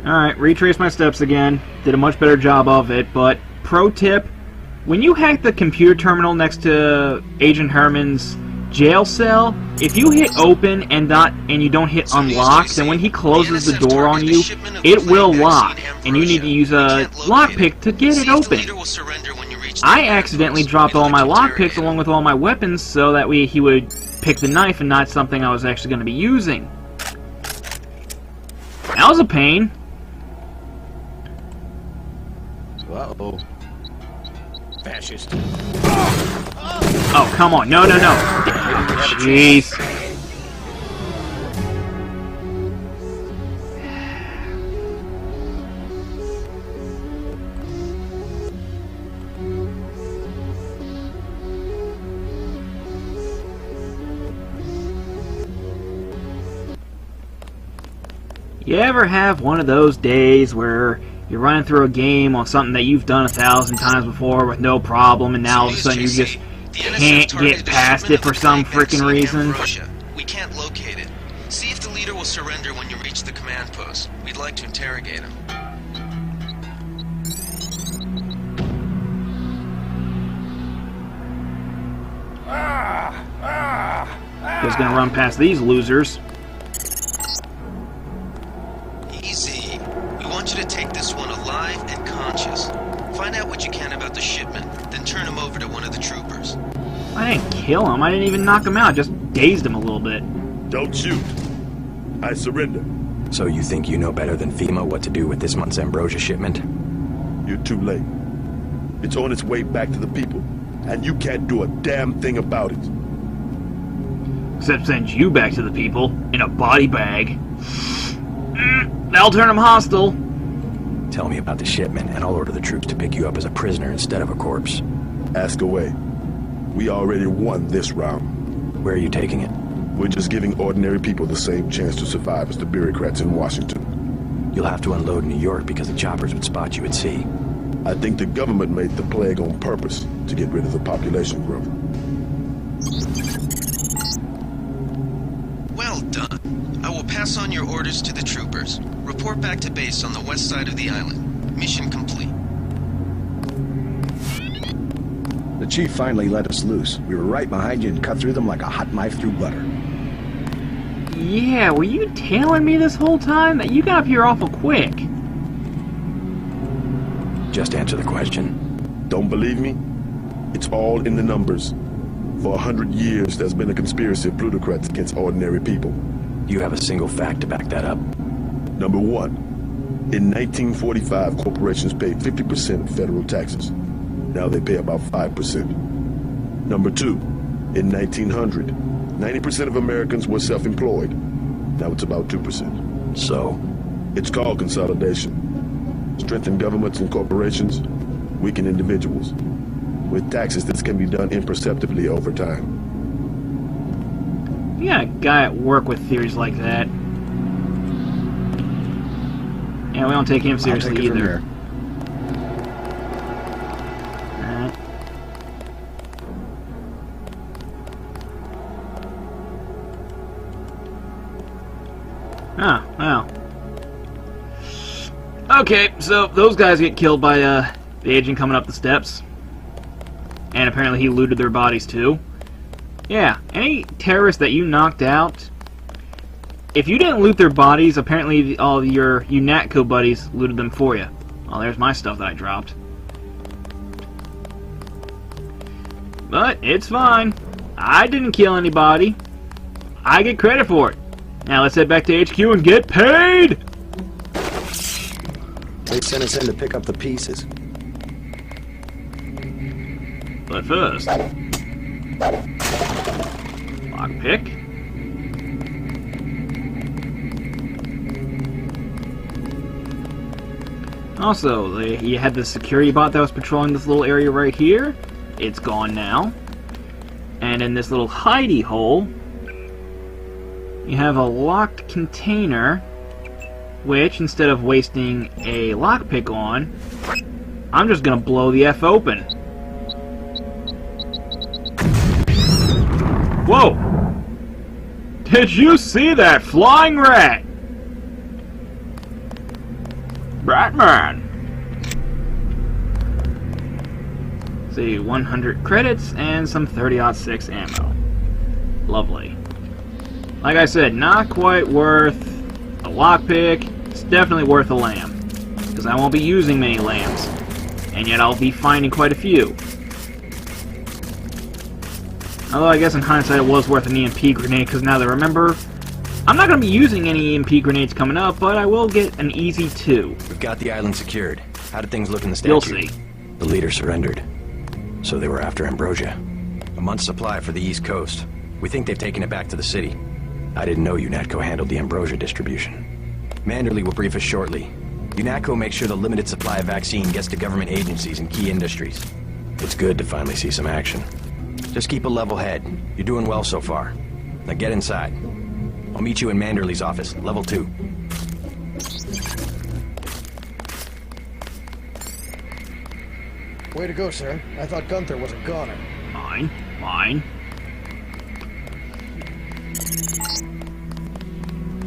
Alright, retrace my steps again. Did a much better job of it, but pro tip, when you hack the computer terminal next to Agent Herman's jail cell, if you hit open and you don't hit unlock, then when he closes the door on you, it will lock, and you need to use a lockpick to get it open. I accidentally dropped all my lockpicks along with all my weapons, so that way he would pick the knife and not something I was actually going to be using. That was a pain. Uh-oh. Fascist. Oh, come on. No, no, no. Jeez. You ever have one of those days where you're running through a game on something that you've done 1,000 times before with no problem, and now all of a sudden you just can't get past it for some freaking reason? We can't locate it. See if the leader will surrender when you reach the command post. We'd like to interrogate him. Just gonna run past these losers. Easy. We want you to take this one alive and conscious. Find out what you can about the shipment, then turn him over to one of the troopers. I didn't kill him. I didn't even knock him out. Just dazed him a little bit. Don't shoot. I surrender. So you think you know better than FEMA what to do with this month's ambrosia shipment? You're too late. It's on its way back to the people, and you can't do a damn thing about it. Except send you back to the people in a body bag. That'll turn them hostile. Tell me about the shipment, and I'll order the troops to pick you up as a prisoner instead of a corpse. Ask away. We already won this round. Where are you taking it? We're just giving ordinary people the same chance to survive as the bureaucrats in Washington. You'll have to unload in New York because the choppers would spot you at sea. I think the government made the plague on purpose to get rid of the population growth. Well done. I will pass on your orders to the troopers. Report back to base on the west side of the island. Mission complete. The chief finally let us loose. We were right behind you and cut through them like a hot knife through butter. Yeah, were you tailing me this whole time? That you got up here awful quick. Just answer the question. Don't believe me? It's all in the numbers. For 100 years, there's been a conspiracy of plutocrats against ordinary people. Do you have a single fact to back that up? Number one, in 1945, corporations paid 50% of federal taxes. Now they pay about 5%. Number two, in 1900, 90% of Americans were self-employed. Now it's about 2%. So? It's called consolidation. Strengthen governments and corporations, weaken individuals. With taxes, this can be done imperceptibly over time. You got a guy at work with theories like that. Yeah, we don't take him seriously either. Alright. Ah, wow. Okay, so those guys get killed by the agent coming up the steps. And apparently he looted their bodies too. Yeah, any terrorists that you knocked out, if you didn't loot their bodies, apparently all your UNATCO buddies looted them for you. Well, there's my stuff that I dropped. But it's fine. I didn't kill anybody. I get credit for it. Now let's head back to HQ and get paid! They sent us in to pick up the pieces. But first, lockpick. Also, you had the security bot that was patrolling this little area right here. It's gone now. And in this little hidey hole, you have a locked container, which instead of wasting a lockpick on, I'm just gonna blow the F open. Whoa! Did you see that flying rat? Batman! See, 100 credits and some 30-06 ammo. Lovely. Like I said, not quite worth a lockpick. It's definitely worth a lamb. Because I won't be using many lambs. And yet I'll be finding quite a few. Although I guess in hindsight it was worth an EMP grenade, because now that I remember, I'm not going to be using any EMP grenades coming up, but I will get an easy 2. We've got the island secured. How did things look in the statue? You'll see. The leader surrendered. So they were after Ambrosia. A month's supply for the East Coast. We think they've taken it back to the city. I didn't know UNATCO handled the Ambrosia distribution. Manderley will brief us shortly. UNATCO makes sure the limited supply of vaccine gets to government agencies and key industries. It's good to finally see some action. Just keep a level head. You're doing well so far. Now get inside. I'll meet you in Manderley's office, level 2. Way to go, sir. I thought Gunther was a goner. Mine. Mine.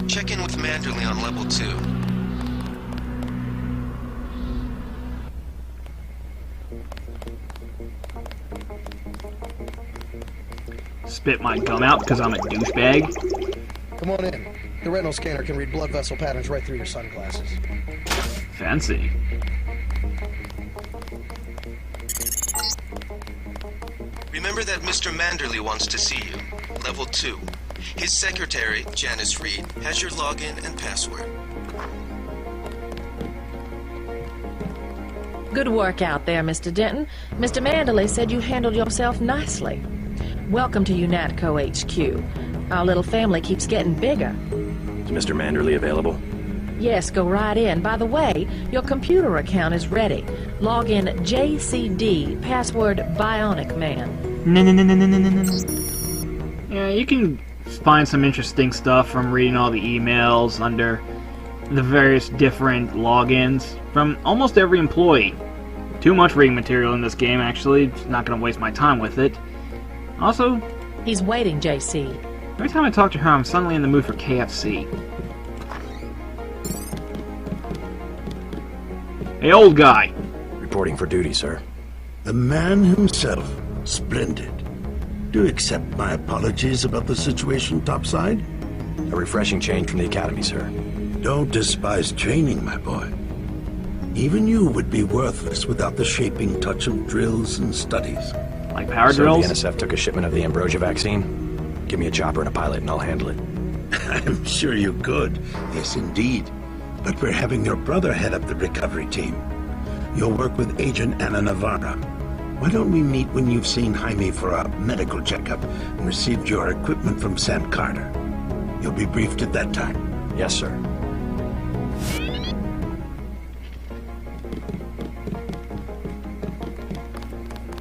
Check in with Manderley on level 2. Spit my gum out because I'm a douchebag. Come on in. The retinal scanner can read blood vessel patterns right through your sunglasses. Fancy. Remember that Mr. Manderley wants to see you. Level 2. His secretary, Janice Reed, has your login and password. Good work out there, Mr. Denton. Mr. Manderley said you handled yourself nicely. Welcome to UNATCO HQ. Our little family keeps getting bigger. Is Mr. Manderley available? Yes, go right in. By the way, your computer account is ready. Log in JCD, password Bionic Man. Yeah, you can find some interesting stuff from reading all the emails under the various different logins from almost every employee. Too much reading material in this game, actually. Not going to waste my time with it. Also, He's waiting, JC. every time I talk to her, I'm suddenly in the mood for KFC. Hey, old guy. Reporting for duty, sir. The man himself. Splendid. Do accept my apologies about the situation topside? A refreshing change from the academy, sir. Don't despise training, my boy. Even you would be worthless without the shaping touch of drills and studies. Like power So drills? the NSF took a shipment of the Ambrosia vaccine? Give me a chopper and a pilot and I'll handle it. I'm sure you could. Yes, indeed. But we're having your brother head up the recovery team. You'll work with Agent Anna Navarra. Why don't we meet when you've seen Jaime for a medical checkup and received your equipment from Sam Carter? You'll be briefed at that time. Yes, sir.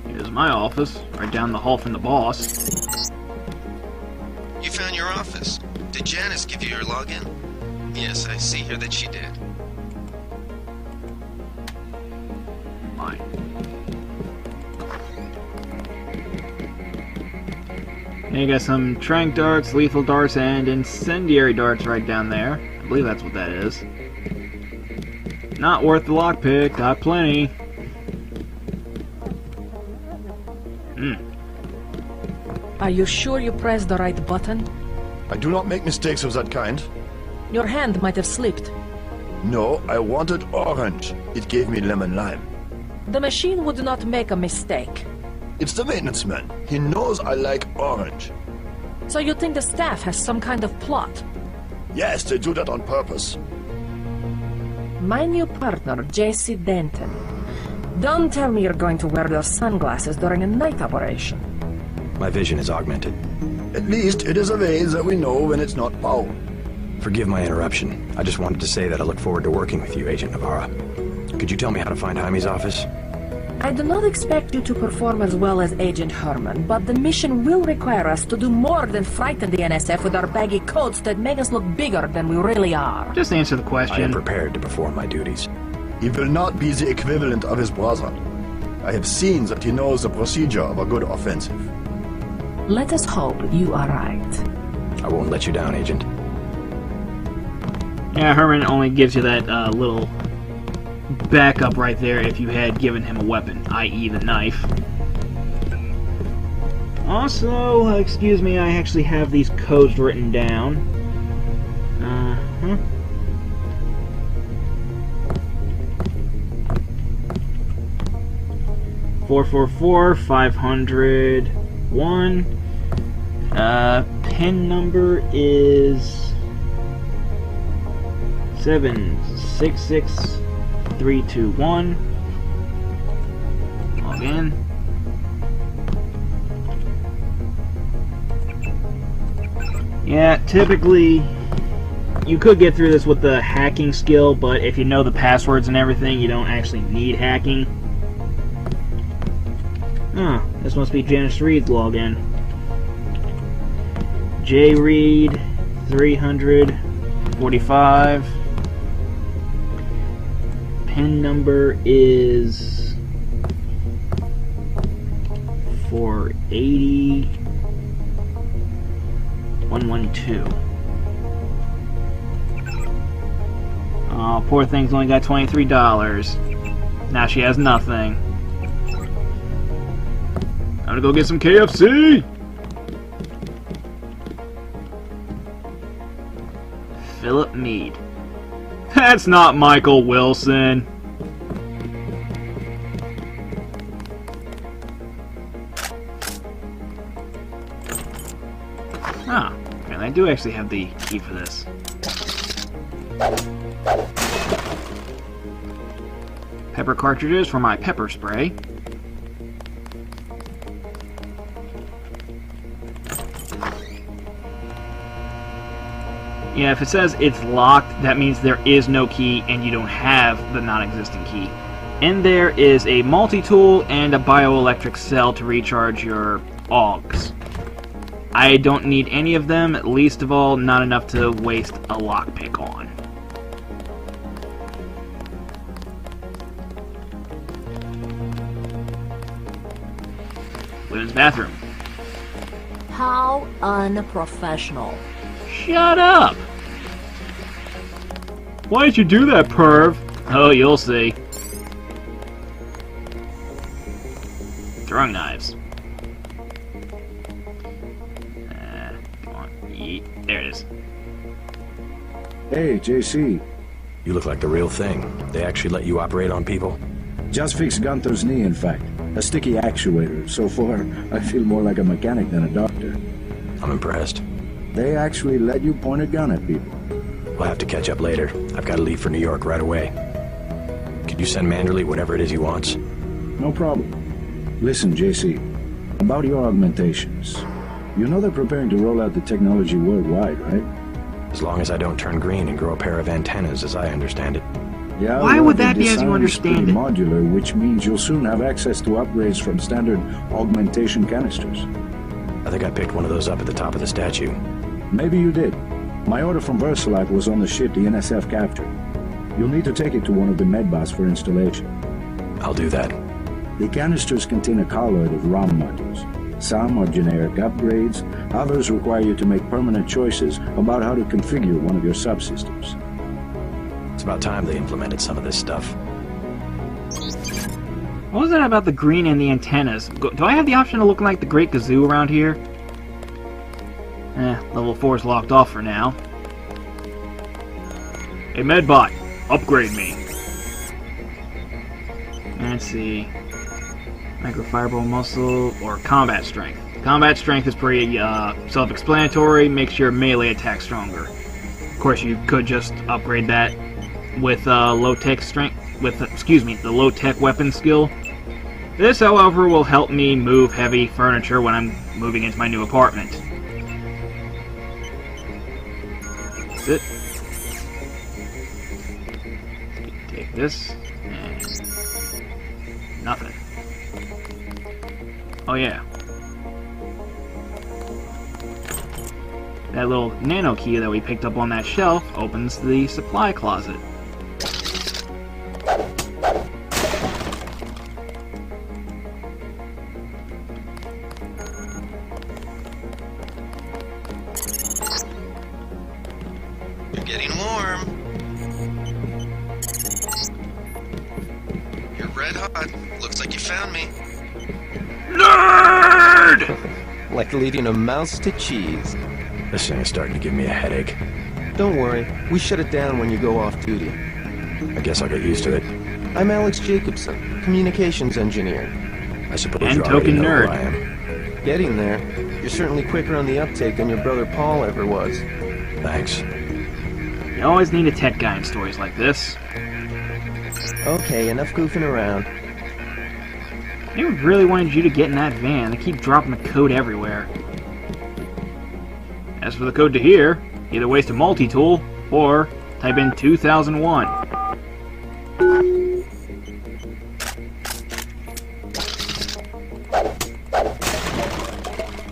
Here's my office, right down the hall from the boss. You found your office. Did Janice give you your login? Yes, I see here that she did. Mine. And you got some tranq darts, lethal darts, and incendiary darts right down there. I believe that's what that is. Not worth the lockpick, got plenty. Are you sure you pressed the right button? I do not make mistakes of that kind. Your hand might have slipped. No, I wanted orange. It gave me lemon lime. The machine would not make a mistake. It's the maintenance man. He knows I like orange. So you think the staff has some kind of plot? Yes, they do that on purpose. My new partner, J.C. Denton. Don't tell me you're going to wear those sunglasses during a night operation. My vision is augmented. At least it is a way that we know when it's not power. Forgive my interruption. I just wanted to say that I look forward to working with you, Agent Navarra. Could you tell me how to find Jaime's office? I do not expect you to perform as well as Agent Herman, but the mission will require us to do more than frighten the NSF with our baggy coats that make us look bigger than we really are. Just answer the I am question. prepared to perform my duties. He will not be the equivalent of his brother. I have seen that he knows the procedure of a good offensive. Let us hope you are right. I won't let you down, Agent. Yeah, Herman only gives you that little backup right there if you had given him a weapon, i.e. the knife. Also, excuse me, I actually have these codes written down. 444 501. Pin number is 766321. Log in. Yeah, typically you could get through this with the hacking skill, but if you know the passwords and everything, you don't actually need hacking. This must be Janice Reed's login. JReed 345. Pin number is 480 112. Oh, poor thing's only got $23. Now she has nothing. I'm gonna go get some KFC! Philip Meade. That's not Michael Wilson. Ah, and I do actually have the key for this. Pepper cartridges for my pepper spray. Yeah, if it says it's locked, that means there is no key and you don't have the non-existent key. And there is a multi-tool and a bioelectric cell to recharge your AUGs. I don't need any of them, least of all, not enough to waste a lockpick on. Women's bathroom. How unprofessional. Shut up! Why did you do that, perv? Oh, you'll see. Throwing knives. Come on, yeet. There it is. Hey, JC. You look like the real thing. They actually let you operate on people? Just fixed Gunther's knee, in fact. A sticky actuator. So far, I feel more like a mechanic than a doctor. I'm impressed. They actually let you point a gun at people. We'll have to catch up later. I've got to leave for New York right away. Could you send Manderley whatever it is he wants? No problem. Listen, JC. About your augmentations. You know they're preparing to roll out the technology worldwide, right? As long as I don't turn green and grow a pair of antennas, as I understand it. Yeah, why well, would that the be as you design is understand pretty it? modular, which means you'll soon have access to upgrades from standard augmentation canisters. I think I picked one of those up at the top of the statue. Maybe you did. My order from VersaLife was on the ship the NSF captured. You'll need to take it to one of the medbots for installation. I'll do that. The canisters contain a colloid of ROM modules. Some are generic upgrades, others require you to make permanent choices about how to configure one of your subsystems. It's about time they implemented some of this stuff. What was that about the green and the antennas? Do I have the option of looking like the Great Gazoo around here? Level 4 is locked off for now. Hey, Medbot, upgrade me. Let's see. Microfireball muscle or combat strength. Combat strength is pretty self-explanatory. Makes your melee attack stronger. Of course, you could just upgrade that with low-tech strength. With the low-tech weapon skill. This, however, will help me move heavy furniture when I'm moving into my new apartment. That's it. Take this and nothing. Oh yeah. That little nano key that we picked up on that shelf opens the supply closet. You're getting warm. red hot. Looks like you found me. Nerd! Like leading a mouse to cheese. This thing is starting to give me a headache. Don't worry, we shut it down when you go off duty. I guess I'll get used to it. I'm Alex Jacobson, communications engineer. I suppose And you already token know nerd. who I am. Getting there. You're certainly quicker on the uptake than your brother Paul ever was. Thanks. You always need a tech guy in stories like this. Okay, enough goofing around. They really wanted you to get in that van. They keep dropping the code everywhere. As for the code to here, either waste a multi-tool or type in 2001.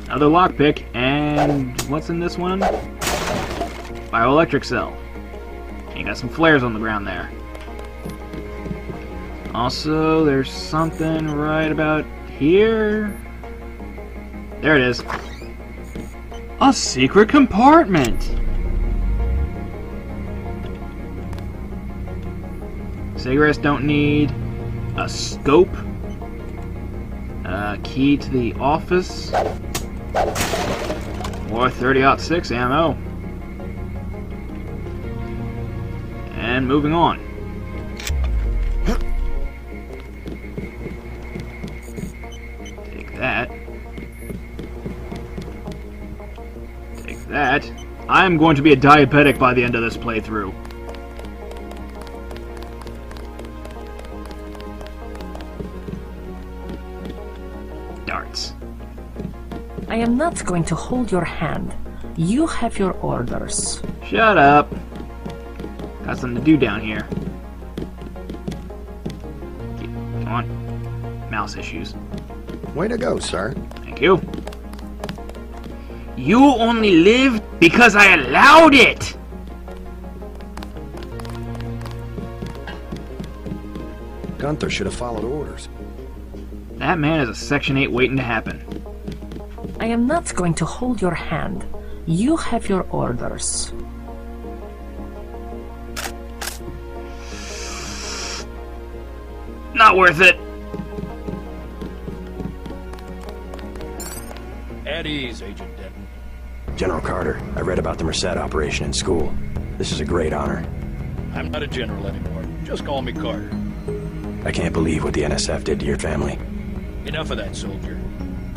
Another lockpick, and what's in this one? Bioelectric cell. You got some flares on the ground there. Also, there's something right about here. There it is. A secret compartment! Cigarettes don't need. A scope. A key to the office. Or 30-06 ammo. And moving on. Take that. Take that. I am going to be a diabetic by the end of this playthrough. Darts. I am not going to hold your hand. You have your orders. Shut up. Got something to do down here. Come on. Mouse issues. Way to go, sir. Thank you. You only live because I allowed it! Gunther should have followed orders. That man is a Section 8 waiting to happen. I am not going to hold your hand. You have your orders. Not worth it. At ease, Agent Denton. General Carter, I read about the Merced operation in school. This is a great honor. I'm not a general anymore. Just call me Carter. I can't believe what the NSF did to your family. Enough of that, soldier.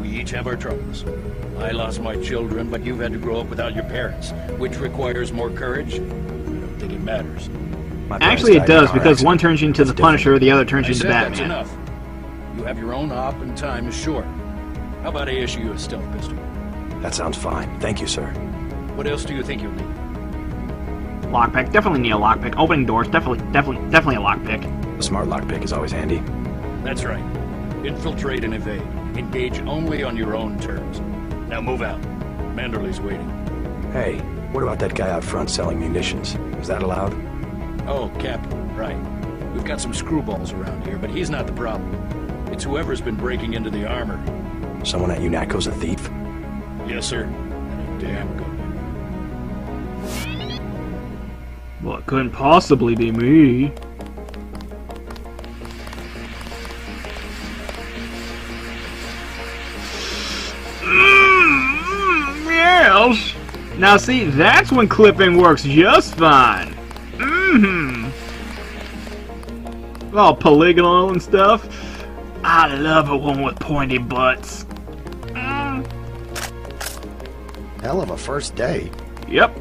We each have our troubles. I lost my children, but you've had to grow up without your parents, which requires more courage. I don't think it matters. My parents Actually, it died in a does, car because accident. one turns you into the That's different. Punisher, the other turns I you into said that's Batman. enough. You have your own op and time is short. How about I issue you a stealth pistol? That sounds fine. Thank you, sir. What else do you think you'll need? Lockpick, definitely need a lockpick. Opening doors, definitely a lockpick. A smart lockpick is always handy. That's right. Infiltrate and evade. Engage only on your own terms. Now move out. Manderley's waiting. Hey, what about that guy out front selling munitions? Is that allowed? Oh, Captain, right. We've got some screwballs around here, but he's not the problem. It's whoever's been breaking into the armor. Someone at UNATCO's a thief? Yes, sir. And a damn good one. Well, it couldn't possibly be me. Yes! Now see, that's when clipping works just fine. All polygonal and stuff. I love a one with pointy butts. Hell of a first day. Yep.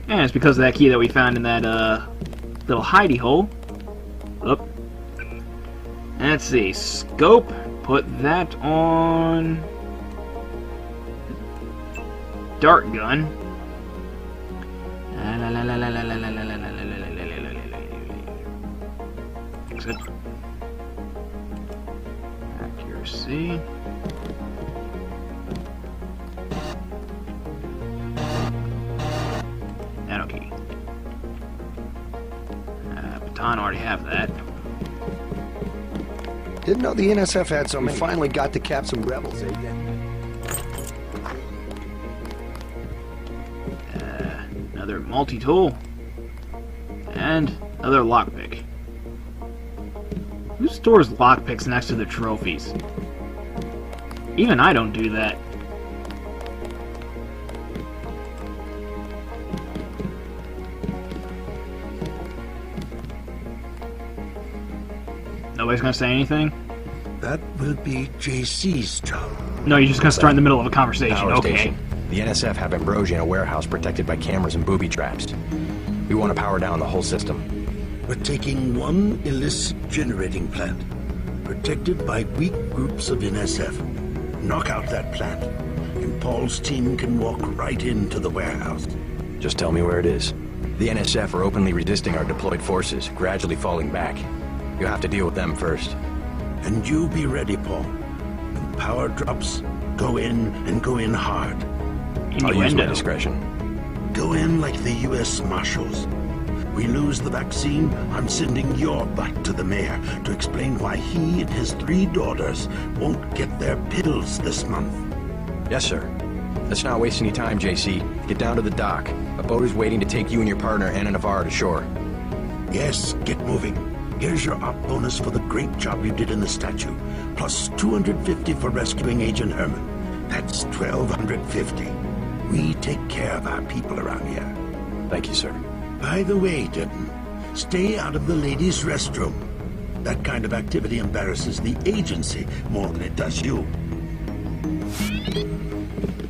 And it's because of that key that we found in that little hidey hole. Oop. Let's see. Scope. Put that on. Dart gun. Exit. Accuracy. Nano key. Baton already have that. Didn't know the NSF had so many. We finally got to cap some rebels, Agent. Another multi-tool. And another lockpick. Who stores lockpicks next to the trophies? Even I don't do that. Nobody's gonna say anything? That will be JC's job. No, you're just gonna start in the middle of a conversation. Power Okay. station. The NSF have Ambrosia in a warehouse protected by cameras and booby traps. We want to power down the whole system. We're taking one illicit generating plant, protected by weak groups of NSF. Knock out that plant, and Paul's team can walk right into the warehouse. Just tell me where it is. The NSF are openly resisting our deployed forces, gradually falling back. You'll have to deal with them first. And you be ready, Paul. When power drops, go in and go in hard. I'll use my discretion. Go in like the U.S. Marshals. We lose the vaccine, I'm sending your butt to the mayor to explain why he and his 3 daughters won't get their pills this month. Yes, sir. Let's not waste any time, JC. Get down to the dock. A boat is waiting to take you and your partner, Anna Navarro, to shore. Yes, get moving. Here's your op bonus for the great job you did in the statue, plus 250 for rescuing Agent Herman. That's 1,250. We take care of our people around here. Thank you, sir. By the way, Denton, stay out of the ladies' restroom. That kind of activity embarrasses the agency more than it does you.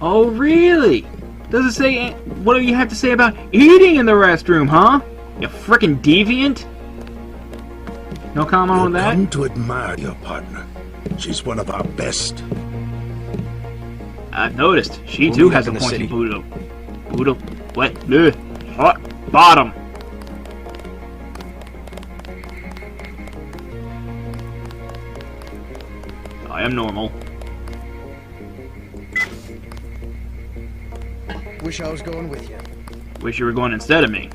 Oh, really? Does it say... What do you have to say about eating in the restroom, huh? You frickin' deviant? No comment on that? Come to admire your partner. She's one of our best. I've noticed. She too has a pointy boodle. Boodle? What? Ugh. Hot bottom. I am normal. Wish I was going with you. Wish you were going instead of me.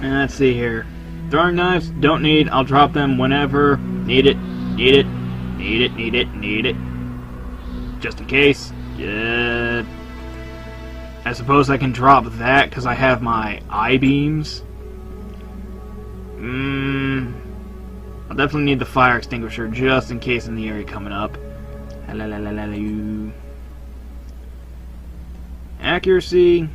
Let's see here. Throwing knives, don't need. I'll drop them whenever. Need it. Need it. Need it. Need it. Need it. Just in case. Yeah. I suppose I can drop that because I have my I-beams. I'll definitely need the fire extinguisher just in case in the area coming up. Accuracy.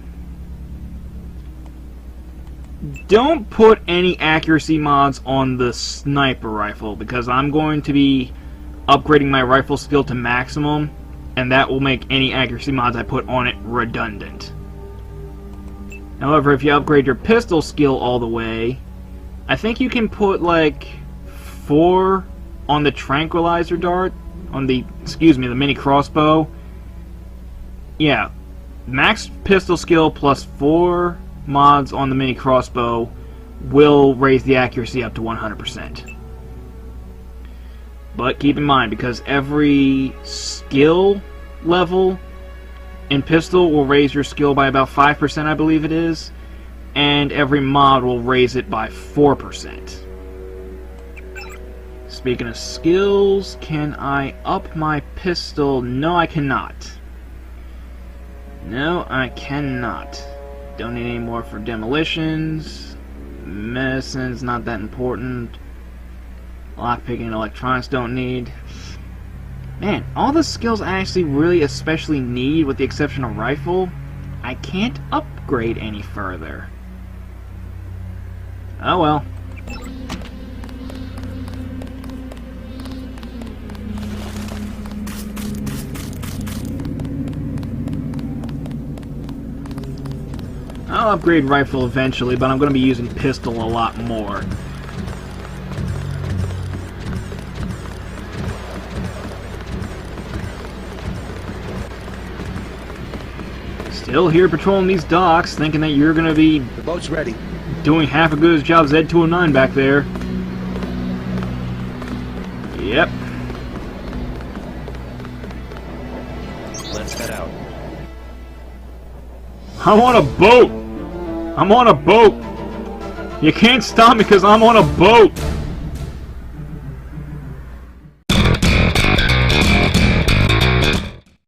Don't put any accuracy mods on the sniper rifle because I'm going to be upgrading my rifle skill to maximum, and that will make any accuracy mods I put on it redundant. However, if you upgrade your pistol skill all the way, I think you can put like 4 on the tranquilizer dart, on the, the mini crossbow. Yeah, max pistol skill plus 4 mods on the mini crossbow will raise the accuracy up to 100%. But keep in mind, because every skill level in pistol will raise your skill by about 5%, I believe it is, and every mod will raise it by 4%. Speaking of skills, can I up my pistol? No, I cannot. No, I cannot. Don't need any more for demolitions. Medicine's not that important. Lockpicking and electronics don't need. Man, all the skills I actually really especially need, with the exception of rifle, I can't upgrade any further. Oh well. I'll upgrade rifle eventually, but I'm going to be using pistol a lot more. Still here patrolling these docks, thinking that you're going to be... The boat's ready. ...doing half as good a job as Ed 209 back there. Yep. Let's head out. I'm on a boat! I'm on a boat! You can't stop me because I'm on a boat!